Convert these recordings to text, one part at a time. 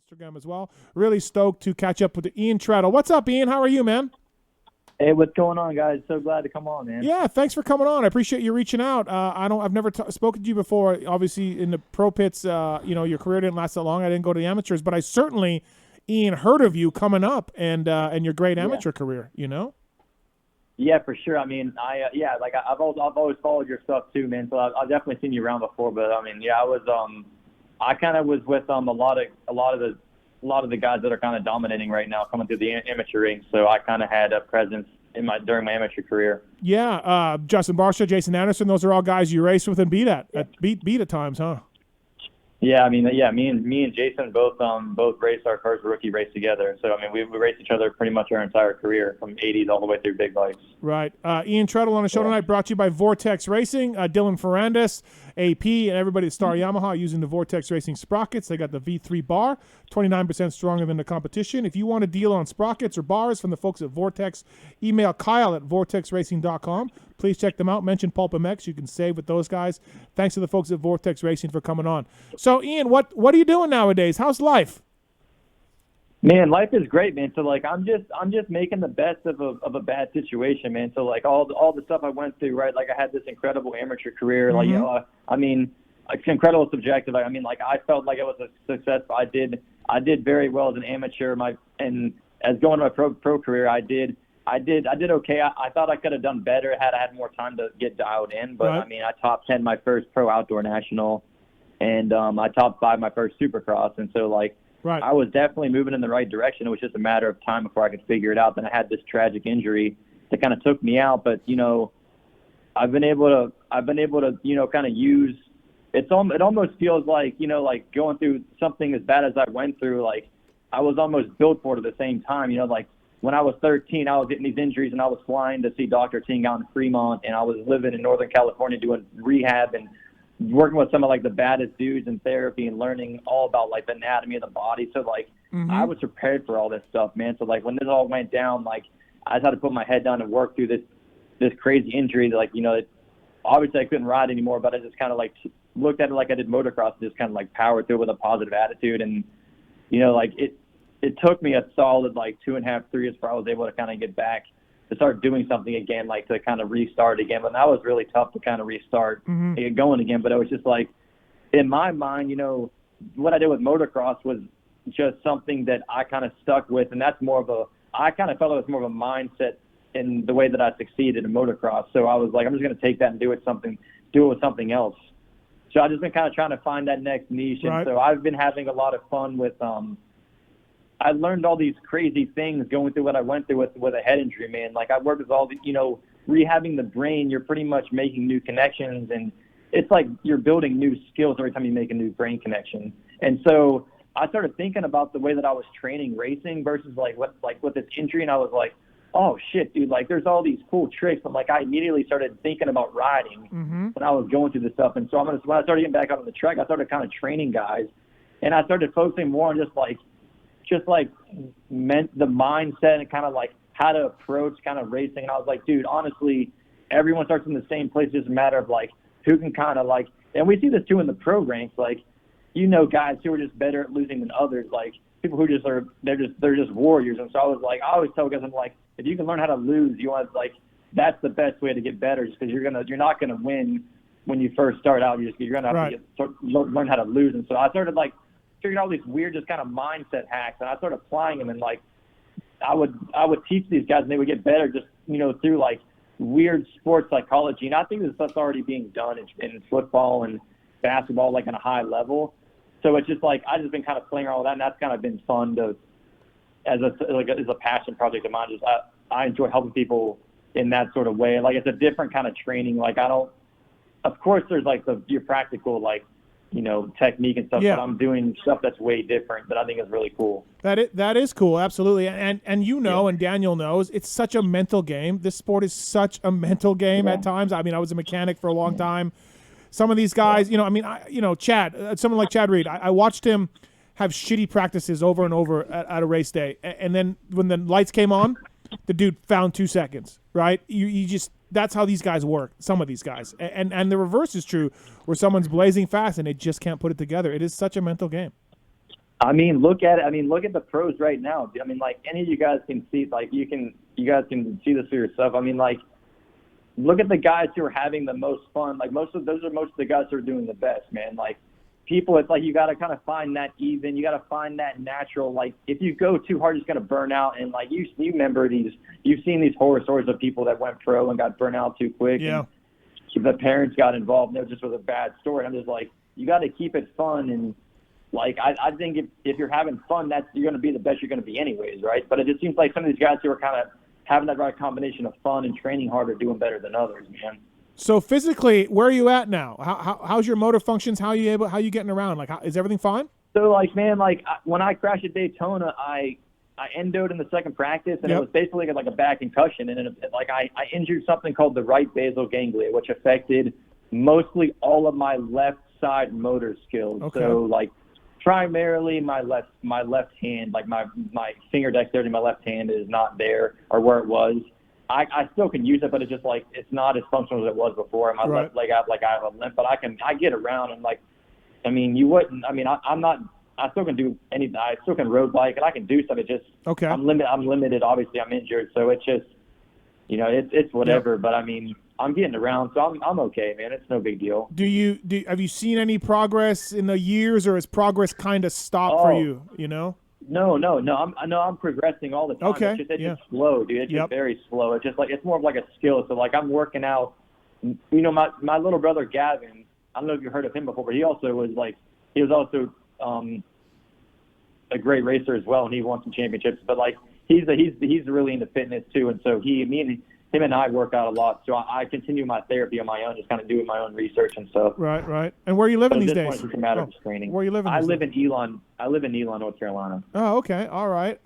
Instagram as well. Really stoked to catch up with Ian Trettel. What's up, Ian? How are you, man? Hey, what's going on, guys? So glad to come on, man. Yeah, thanks for coming on. I appreciate you reaching out. I've never spoken to you before. Obviously, in the pro pits, your career didn't last that long. I didn't go to the amateurs, but I certainly, Ian, heard of you coming up and your great amateur career. Yeah, for sure. I mean, I've always followed your stuff too, man. So I've definitely seen you around before. But I mean, I kind of was with a lot of the guys that are kind of dominating right now coming through the amateur ring. So I kind of had a presence during my amateur career. Yeah, Justin Barsha, Jason Anderson, those are all guys you raced with and beat at times, huh? Yeah, I mean, me and Jason both raced our first rookie race together. So I mean, we raced each other pretty much our entire career from 80s all the way through big bikes. Right. Ian Trettel on the show tonight, brought to you by Vortex Racing. Dylan Ferrandis, AP, and everybody at Star Yamaha using the Vortex Racing sprockets. They got the V3 bar, 29% stronger than the competition. If you want a deal on sprockets or bars from the folks at Vortex, email Kyle at vortexracing.com. Please check them out. Mention Pulp MX. You can save with those guys. Thanks to the folks at Vortex Racing for coming on. So, Ian, what are you doing nowadays? How's life? Man, life is great, man. So I'm just making the best of a bad situation, man. So all the stuff I went through, right? Like I had this incredible amateur career. Mm-hmm. I mean, it's incredible subjective. I mean, I felt like it was a success. I did very well as an amateur. And as going to my pro career, I did okay. I thought I could have done better had I had more time to get dialed in. But right. I mean, I top 10 my first pro outdoor national, and I top 5 my first Supercross. And so right. I was definitely moving in the right direction. It was just a matter of time before I could figure it out. Then I had this tragic injury that kind of took me out. But I've been able to kind of use. It almost feels like like going through something as bad as I went through. Like I was almost built for it at the same time. When I was 13, I was getting these injuries, and I was flying to see Dr. Ting out in Fremont, and I was living in Northern California doing rehab and working with some of the baddest dudes in therapy and learning all about the anatomy of the body. So mm-hmm. I was prepared for all this stuff, man. So when this all went down, I just had to put my head down and work through this crazy injury. Obviously I couldn't ride anymore, but I just kind of looked at it like I did motocross, and just kind of powered through with a positive attitude. And it took me a solid 2.5, 3 years before I was able to kind of get back to start doing something again, to kind of restart again. But that was really tough to kind of restart mm-hmm. and get going again. But it was just in my mind, what I did with motocross was just something that I kind of stuck with. And that's I kind of felt it was more of a mindset in the way that I succeeded in motocross. So I was I'm just going to take that and do it with something else. So I've just been kind of trying to find that next niche. Right. And so I've been having a lot of fun with, I learned all these crazy things going through what I went through with a head injury, man. I worked with all the, rehabbing the brain. You're pretty much making new connections, and it's you're building new skills every time you make a new brain connection. And so I started thinking about the way that I was training racing versus with this injury, and I was oh shit, dude, there's all these cool tricks. And I immediately started thinking about riding mm-hmm. when I was going through this stuff. And so when I started getting back out on the track, I started kind of training guys, and I started focusing more on just the mindset and kind of how to approach kind of racing. And I was dude, honestly, everyone starts in the same place. It's just a matter of who can kind of and we see this too in the pro ranks, guys who are just better at losing than others, people who they're just warriors. And so I always tell guys, I'm if you can learn how to lose, you want that's the best way to get better, just because you're not gonna win when you first start out. You're gonna have right. to learn how to lose. And so I started figuring out all these weird just kind of mindset hacks, and I started applying them. And I would teach these guys, and they would get better just through weird sports psychology. And I think this stuff's already being done in football and basketball on a high level. So it's just I just been kind of playing around with that, and that's kind of been fun to as a passion project of mine. Just I enjoy helping people in that sort of way. It's a different kind of training. I don't. Of course, there's your practical technique and stuff, yeah. but I'm doing stuff that's way different that I think is really cool. That is cool, absolutely. And yeah. and Daniel knows, it's such a mental game. This sport is such a mental game at times. I mean, I was a mechanic for a long time. Some of these guys, Chad, someone like Chad Reed, I watched him have shitty practices over and over at a race day. And then when the lights came on, the dude found 2 seconds, right? You just, that's how these guys work, some of these guys. And the reverse is true, where someone's blazing fast and they just can't put it together. It is such a mental game. I mean, look at it. I mean, look at the pros right now. I mean, like any of you guys can see, like you guys can see this for yourself. I mean, like look at the guys who are having the most fun. Like most of the guys who are doing the best, man. Like people, it's like you got to kind of find that even. You got to find that natural. Like if you go too hard, it's going to burn out. And like you remember you've seen these horror stories of people that went pro and got burnt out too quick. Yeah. And the parents got involved. And it just was a bad story. I'm just like, you got to keep it fun. And like I think if you're having fun, you're going to be the best you're going to be anyways, right? But it just seems like some of these guys who are kind of having that right combination of fun and training hard are doing better than others, man. So physically, where are you at now? How's your motor functions? How you getting around? Like, is everything fine? So like, man, like when I crashed at Daytona, I endoed in the second practice, and it was basically like a back concussion, and I injured something called the right basal ganglia, which affected mostly all of my left side motor skills. Okay. So like primarily my left hand, like my finger dexterity in my left hand is not there or where it was. I still can use it, but it's just like it's not as functional as it was before. And my left leg, I have a limp, but I get around, and like, I mean, you wouldn't. I mean, I still can do anything. I still can road bike, and I can do stuff. It just I'm limited. Obviously, I'm injured, so it's just it's whatever. Yep. But I mean, I'm getting around, so I'm okay, man. It's no big deal. Have you seen any progress in the years, or has progress kind of stopped for you? You know? No. I'm progressing all the time. Okay. It's just slow, dude. It's just very slow. It's just like it's more of like a skill. So like I'm working out. You know, my little brother Gavin. I don't know if you heard of him before, but he was also a great racer as well, and he won some championships. But like he's really into fitness too, and so him and I work out a lot. So I continue my therapy on my own, just kind of doing my own research and stuff. Right. And where are you living these days? It's a matter of training. Where are you living? I live in Elon, North Carolina. Oh, okay. All right.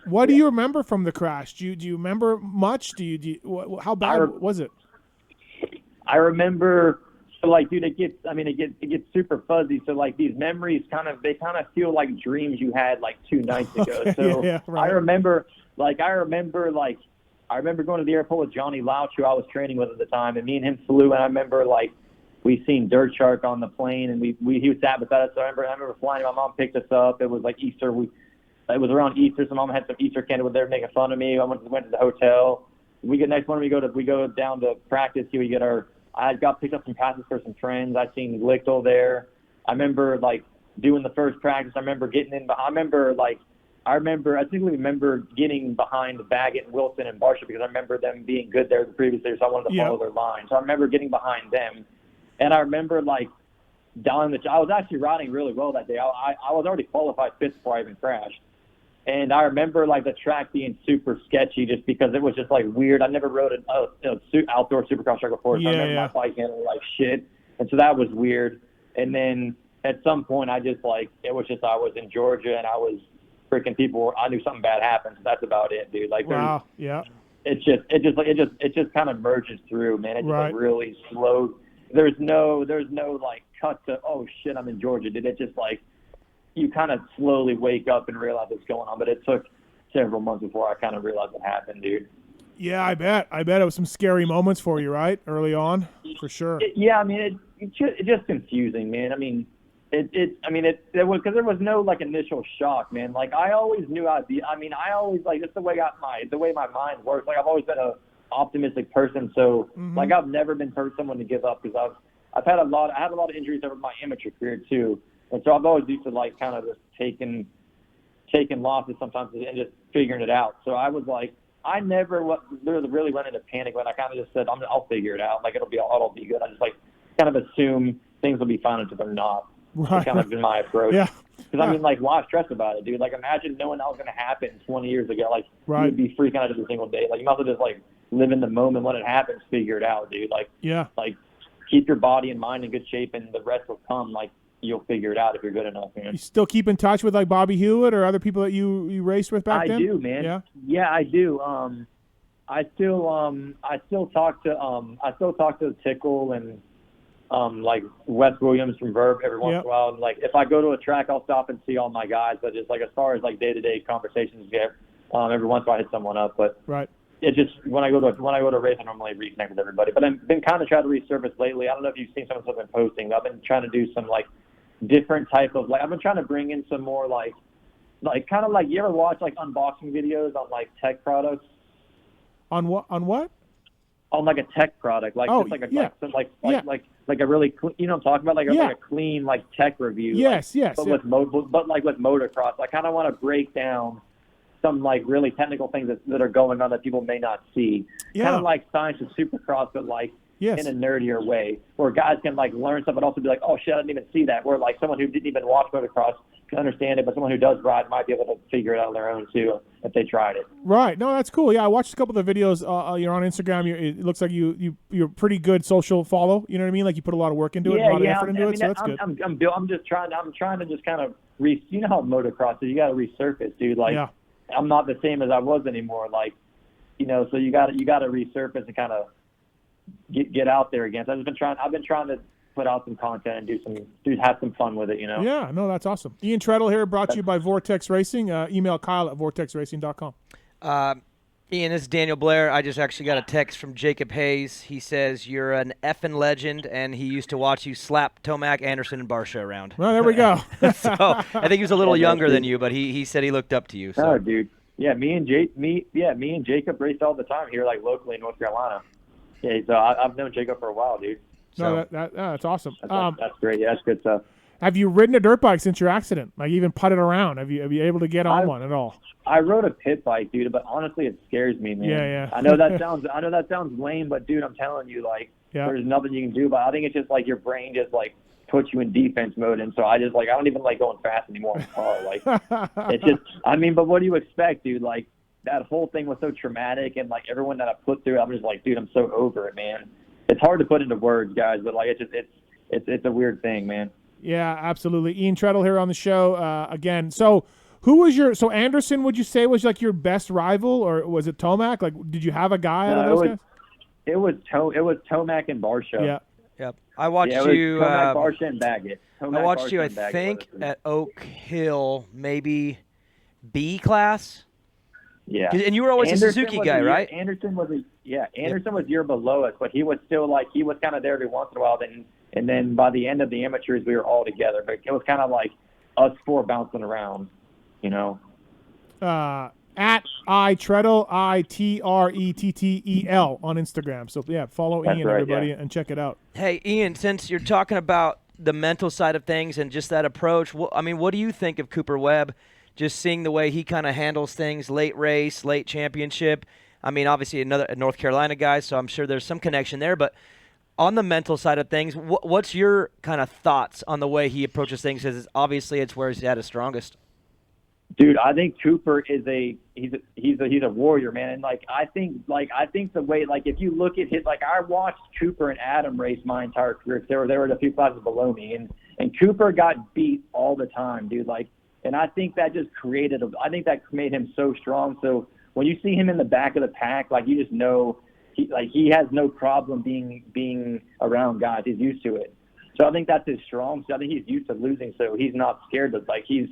What do you remember from the crash? Do you remember much? How bad was it? I remember. So like, dude, it gets super fuzzy. So like these memories kind of feel like dreams you had like 2 nights ago. So right. I remember going to the airport with Johnny Louch, who I was training with at the time, and me and him flew. And I remember like we seen Dirt Shark on the plane, and he was sat beside us. So I remember flying. My mom picked us up. It was like Easter. It was around Easter. So mom had some Easter candy with there making fun of me. I went to the hotel. Next morning we go down to practice. I got picked up some passes for some friends. I seen Lichtel there. I remember like doing the first practice. I remember getting in. I distinctly remember getting behind Baggett and Wilson and Barsha because I remember them being good there the previous year, so I wanted to follow their line. So I remember getting behind them, and I remember like I was actually riding really well that day. I was already qualified 5th before I even crashed, and I remember like the track being super sketchy just because it was just like weird. I never rode an outdoor supercross track before, so I remember my bike handled like shit, and so that was weird. And then at some point, I was in Georgia and I was. Freaking I knew something bad happened, so that's about it, dude. Like, wow, yeah. It just kind of merges through, man. It's just like really slow. There's no like cut to, oh shit, I'm in Georgia, dude. It's just like you kind of slowly wake up and realize what's going on. But it took several months before I kind of realized what happened, dude. Yeah, I bet it was some scary moments for you, right, early on, for sure. It's just confusing, man. I mean. It was because there was no like initial shock, man. Like I always knew I always like just the way my mind works. Like I've always been an optimistic person, so like I've never been someone to give up because I had a lot of injuries over my amateur career too, and so I've always used to like kind of just taking losses sometimes and just figuring it out. So I was like, I never really went into panic when I kind of just said I'll figure it out. Like it'll all be good. I just like kind of assume things will be fine until they're not. Right. That's kind of been my approach. Yeah. Because I mean, like, why stress about it, dude? Like, imagine knowing that was going to happen 20 years ago. Like, you'd be freaking out every single day. Like, you might as well just like live in the moment when it happens, figure it out, dude. Like, like keep your body and mind in good shape, and the rest will come. Like, you'll figure it out if you're good enough, man. You still keep in touch with like Bobby Hewitt or other people that you raced with back then? I do, man. Yeah, I do. I still talk to Tickle and. Like Wes Williams from Verb every once in a while. And like if I go to a track, I'll stop and see all my guys. But just like as far as like day-to-day conversations every once in a while I hit someone up. But it just when I go to a race, I normally reconnect with everybody. But I've been kind of trying to resurface lately. I don't know if you've seen some of the stuff I've been posting. I've been trying to do some like different type of, like, I've been trying to bring in some more like kind of like, you ever watch like unboxing videos on like tech products? On what? On what? On like a tech product, like just like a like a really clean, you know what I'm talking about, like a clean like tech review. Yes, like, yes. But with motocross, I kind of want to break down some like really technical things that are going on that people may not see. Yeah. Kind of like science of Supercross, but like in a nerdier way, where guys can like learn stuff and also be like, oh shit, I didn't even see that. Where like someone who didn't even watch motocross can understand it, but someone who does ride might be able to figure it out on their own too if they tried it. Right. No, that's cool. Yeah, I watched a couple of the videos. You're on Instagram. It looks like you're pretty good social follow. You know what I mean? Like you put a lot of work into it, a lot of effort into it. So that's good. I'm just trying to just kind of you know how motocross is. You got to resurface, dude. Like I'm not the same as I was anymore. Like, you know, so you got to resurface and kind of get out there again. So I've been trying to put out some content and have some fun with it, you know? Yeah, no, that's awesome. Ian Trettel here, brought to you by Vortex Racing. Email Kyle at vortexracing.com. Ian, this is Daniel Blair. I just actually got a text from Jacob Hayes. He says you're an effing legend, and he used to watch you slap Tomac, Anderson, and Barsha around. Well, there we go. So I think he was a little younger than you, but he said he looked up to you. So. Oh, dude. Yeah, me and Jacob raced all the time here, like locally in North Carolina. Yeah, so I've known Jacob for a while, dude. So. No, that's awesome. That's great. Yeah, that's good stuff. Have you ridden a dirt bike since your accident? Like even putted around? Have you able to get on one at all? I rode a pit bike, dude, but honestly, it scares me, man. Yeah. I know that sounds lame, but dude, I'm telling you, like, there's nothing you can do. But I think it's just like your brain just like puts you in defense mode, and so I just like I don't even like going fast anymore in the car. Like, it's just, I mean, but what do you expect, dude? Like that whole thing was so traumatic, and like everyone that I put through, I'm just like, dude, I'm so over it, man. It's hard to put into words, guys, but like it's a weird thing, man. Yeah, absolutely. Ian Trettel here on the show again. So who was Anderson, would you say, was like your best rival, or was it Tomac? Like, did you have a guy out of those guys? It was Tomac and Barsha. Yeah. Yep. I watched you. Tomac, Barsha, and Baggett. I watched you, I think, at Oak Hill, maybe B class. Yeah. And you were always Anderson a Suzuki guy, right? Anderson was a year below us, but he was still like he was kind of there every once in a while. And then by the end of the amateurs, we were all together. But it was kind of like us four bouncing around, you know. At Trettel, ITRETTEL on Instagram. So yeah, follow Ian, everybody, and check it out. Hey, Ian, since you're talking about the mental side of things and just that approach, what do you think of Cooper Webb? Just seeing the way he kind of handles things, late race, late championship. I mean, obviously a North Carolina guy, so I'm sure there's some connection there. But on the mental side of things, what's your kind of thoughts on the way he approaches things? Because obviously it's where he's at his strongest. Dude, I think Cooper is he's a warrior, man. And I think the way, like, if you look at his, like, I watched Cooper and Adam race my entire career. They were a few classes below me, and Cooper got beat all the time, dude. Like, and I think that just I think that made him so strong. So when you see him in the back of the pack, like, you just know he has no problem being around guys. He's used to it. So I think that's his strong. So I think he's used to losing. So he's not scared to, like, he's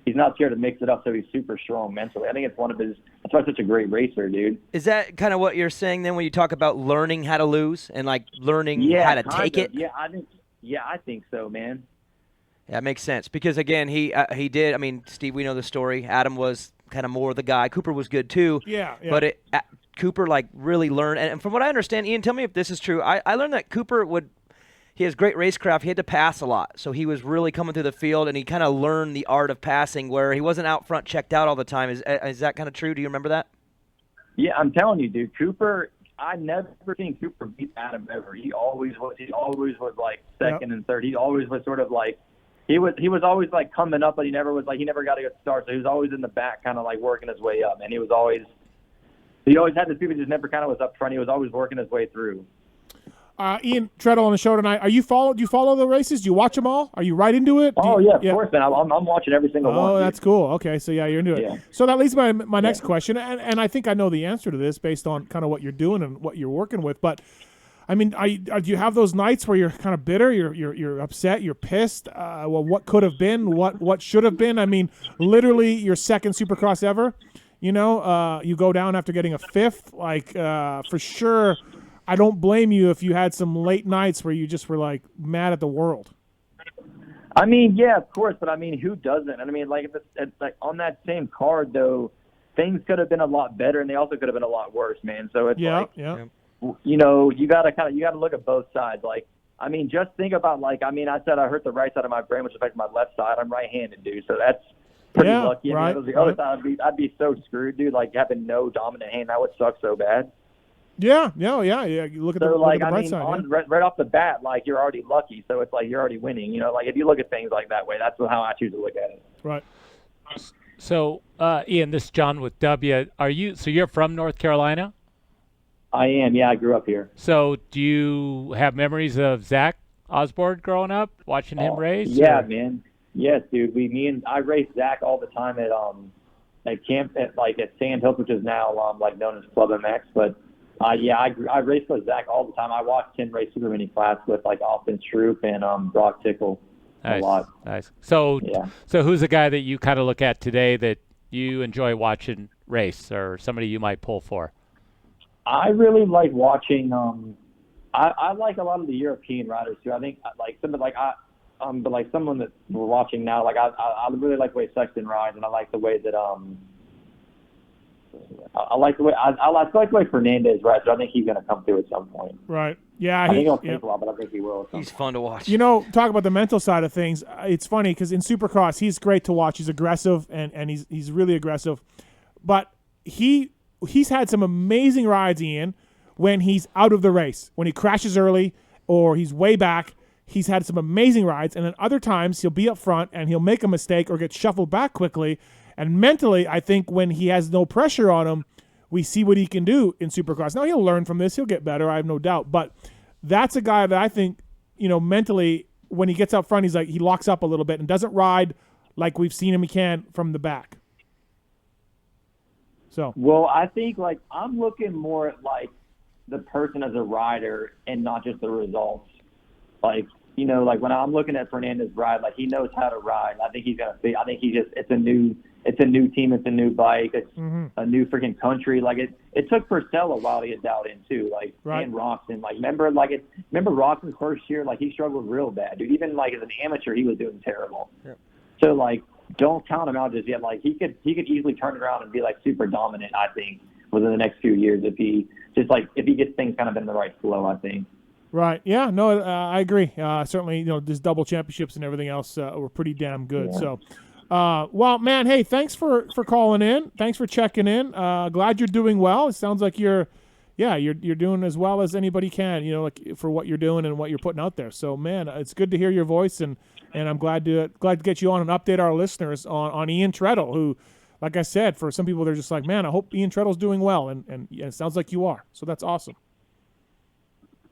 not scared to mix it up. So he's super strong mentally. I think it's one of his. That's why he's such a great racer, dude. Is that kind of what you're saying then when you talk about learning how to lose and like learning how to take it? Yeah, I think so, man. Yeah, that makes sense because again, he did. I mean, Steve, we know the story. Adam was kind of more the guy. Cooper was good too. Yeah. But Cooper like really learned, and from what I understand, Ian, tell me if this is true. I learned that Cooper he has great racecraft. He had to pass a lot, so he was really coming through the field, and he kind of learned the art of passing, where he wasn't out front checked out all the time. Is that kind of true? Do you remember that? Yeah, I'm telling you, dude. Cooper, I never seen Cooper beat Adam ever. He always was like second and third. He always was sort of like. He was always like coming up, but he never got a good start. So he was always in the back, kind of like working his way up. And he always had this people just never kind of was up front. He was always working his way through. Ian Trettel on the show tonight. Do you follow the races? Do you watch them all? Are you right into it? Of course, man. I'm watching every single one. Oh, that's cool. Okay, so yeah, you're into it. Yeah. So that leads to my next question, and I think I know the answer to this based on kind of what you're doing and what you're working with. But I mean, do you have those nights where you're kind of bitter, you're upset, you're pissed? Well, what could have been, what should have been? I mean, literally your second Supercross ever. You know, you go down after getting a fifth. Like for sure, I don't blame you if you had some late nights where you just were like mad at the world. I mean, yeah, of course, but I mean, who doesn't? And I mean, like, if it's like on that same card though, things could have been a lot better, and they also could have been a lot worse, man. So it's Yeah, like, yeah. you know, you gotta look at both sides. Like, I mean, just think about, like, I mean, I said I hurt the right side of my brain, which affects my left side. I'm right-handed, dude, so that's pretty Yeah, lucky. right, And the other side, I'd be so screwed, dude. Like, having no dominant hand, that would suck so bad. Yeah. You look at So, the, like, look at the I bright mean, side. right off the bat, like, you're already lucky. So it's like you're already winning. You know, like, if you look at things like that way, that's how I choose to look at it. Right. So, Ian, this is John with W. So you're from North Carolina? I am. Yeah, I grew up here. So do you have memories of Zach Osborne growing up, watching him race? Yeah, or? man. Yes, dude. I raced Zach all the time at camp at Sand Hills, which is now like known as Club MX. But I raced with Zach all the time. I watched him race Super Mini class with like Austin Stroop and Brock Tickle a lot. Nice. So, Yeah. So who's the guy that you kind of look at today that you enjoy watching race, or somebody you might pull for? I really like watching. I like a lot of the European riders too. I think but like someone that we're watching now, like I really like the way Sexton rides, and I like the way that I like the way Fernandez rides. So I think he's going to come through at some point. Right. Yeah. I think he'll take a while, but I think he will. He's fun to watch. You know, talk about the mental side of things. It's funny because in Supercross, he's great to watch. He's aggressive and he's really aggressive. But he's had some amazing rides, Ian, when he's out of the race, when he crashes early or he's way back. He's had some amazing rides, and then other times he'll be up front and he'll make a mistake or get shuffled back quickly. And mentally, I think when he has no pressure on him, we see what he can do in Supercross. Now, he'll learn from this. He'll get better, I have no doubt. But that's a guy that I think, you know, mentally, when he gets up front, he locks up a little bit and doesn't ride like we've seen him he can from the back. So. Well, I think, like, I'm looking more at, like, the person as a rider and not just the results. Like, you know, like when I'm looking at Fernandez ride, like he knows how to ride. I think he's gonna be. I think it's a new team, it's a new bike, it's a new freaking country. Like it took Purcell a while to get dialed in too. Like and Roxon. Like remember Roxon's first year, like he struggled real bad, dude. Even like as an amateur, he was doing terrible. Yeah. So like don't count him out just yet. Like he could easily turn it around and be like super dominant. I think within the next few years if he gets things kind of in the right flow. I think. Right. Yeah. No, I agree. Certainly, you know, this double championships and everything else were pretty damn good. Yeah. So, well, man, hey, thanks for calling in. Thanks for checking in. Glad you're doing well. It sounds like you're doing as well as anybody can, you know, like for what you're doing and what you're putting out there. So, man, it's good to hear your voice, and I'm glad to get you on and update our listeners on Ian Trettel, who, like I said, for some people they're just like, man, I hope Ian Trettel's doing well, and it sounds like you are. So that's awesome.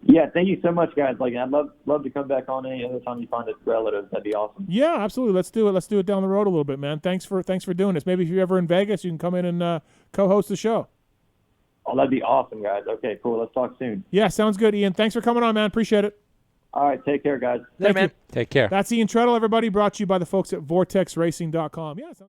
Yeah, thank you so much, guys. Like, I'd love to come back on any other time you find it relative. That'd be awesome. Yeah, absolutely. Let's do it. Let's do it down the road a little bit, man. Thanks for doing this. Maybe if you're ever in Vegas, you can come in and co-host the show. Oh, that'd be awesome, guys. Okay, cool. Let's talk soon. Yeah, sounds good, Ian. Thanks for coming on, man. Appreciate it. All right, take care, guys. Thank you. Take care. That's Ian Trettel, everybody. Brought to you by the folks at VortexRacing.com. Yeah.